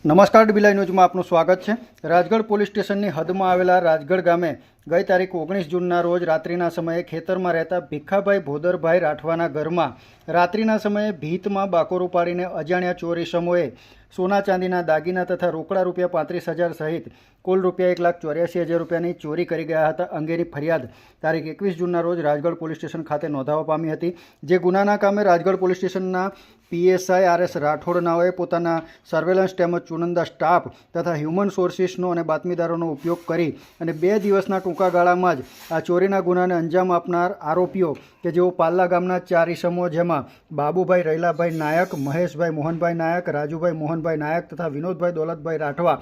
નમસ્કાર, ડીબી ન્યૂઝમાં આપનું સ્વાગત છે। રાજગઢ પોલીસ સ્ટેશનની હદમાં આવેલા રાજગઢ ગામે ગઈ તારીખ 19 જૂનના રોજ રાત્રિના સમયે ખેતરમાં રહેતા ભીખાભાઈ ભોદરભાઈ રાઠવાના ઘરમાં રાત્રિના સમયે ભીતમાં બાકોરું પાડીને અજાણ્યા ચોર ઇસમોએ સોના ચાંદીના દાગીના તથા રોકડા રૂપિયા 35,000 સહિત કુલ રૂપિયા 1,84,000 રૂપિયાની ચોરી કરી ગયા હતા અંગેની ફરિયાદ તારીખ 21 જૂનના રોજ રાજગઢ પોલીસ સ્ટેશન ખાતે નોંધાવવા પામી હતી। જે ગુનાના કામે રાજગઢ પોલીસ સ્ટેશનના પીએસઆઈ આર એસ રાઠોડ નાઓએ પોતાના સર્વેલન્સ તેમજ ચુનંદા સ્ટાફ તથા હ્યુમન સોર્સિસનો અને બાતમીદારોનો ઉપયોગ કરી અને 2 દિવસના ટૂંકા ગાળામાં જ આ ચોરીના ગુનાને અંજામ આપનાર આરોપીઓ કે જેઓ પાલ્લા ગામના 4 ઇસમો જેમાં બાબુભાઈ રૈલાભાઈ નાયક, મહેશભાઈ મોહનભાઈ નાયક, રાજુભાઈ મોહનભાઈ નાયક તથા વિનોદભાઈ દોલતભાઈ રાઠવા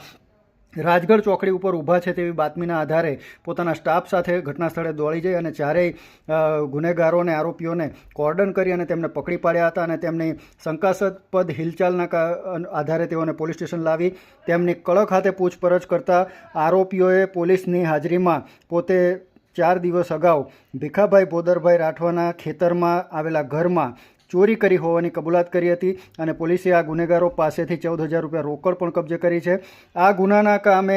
રાજગઢ ચોકડી ઉપર ઊભા છે તેવી બાતમીના આધારે પોતાના સ્ટાફ સાથે ઘટના સ્થળે દોડી જઈ અને ચારેય ગુનેગારોને આરોપીઓને કોર્ડન કરી અને તેમને પકડી પાડ્યા હતા અને તેમની શંકાસ્પદ હિલચાલના આધારે તેઓને પોલીસ સ્ટેશન લાવી તેમની કડક હાથે પૂછપરછ કરતા આરોપીઓએ પોલીસની હાજરીમાં પોતે 4 દિવસ અગાઉ ભીખાભાઈ ભોદરભાઈ રાઠવાના ખેતરમાં આવેલા ઘરમાં ચોરી કરી હોવાની કબૂલાત કરી હતી અને પોલીસે આ ગુનેગારો પાસેથી 14,000 રૂપિયા રોકડ પણ કબજે કરી છે। આ ગુનાના કામે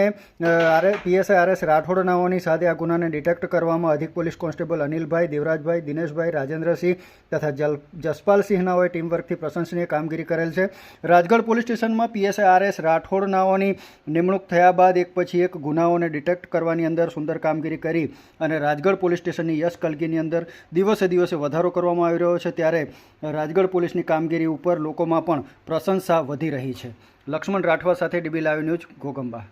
પીએસઆઈ આર એસ રાઠોડનાઓની સાથે આ ગુનાને ડિટેક્ટ કરવામાં અધિક પોલીસ કોન્સ્ટેબલ અનિલભાઈ, દેવરાજભાઈ, દિનેશભાઈ, રાજેન્દ્રસિંહ તથા જસપાલસિંહ નાઓએ ટીમવર્કથી પ્રશંસનીય કામગીરી કરેલ છે। રાજગઢ પોલીસ સ્ટેશનમાં પીએસઆઈ આર એસ રાઠોડનાઓની નિમણૂક થયા બાદ એક પછી એક ગુનાઓને ડિટેક્ટ કરવાની અંદર સુંદર કામગીરી કરી અને રાજગઢ પોલીસ સ્ટેશનની યશ કલગીની અંદર દિવસે દિવસે વધારો કરવામાં આવી રહ્યો છે। ત્યારે રાજગઢ પોલીસની કામગીરી ઉપર લોકોમાં પણ પ્રશંસા વધી રહી છે। લક્ષ્મણ રાઠવા સાથે ડીબી લાઈવ ન્યૂઝ, ઘોગંબા।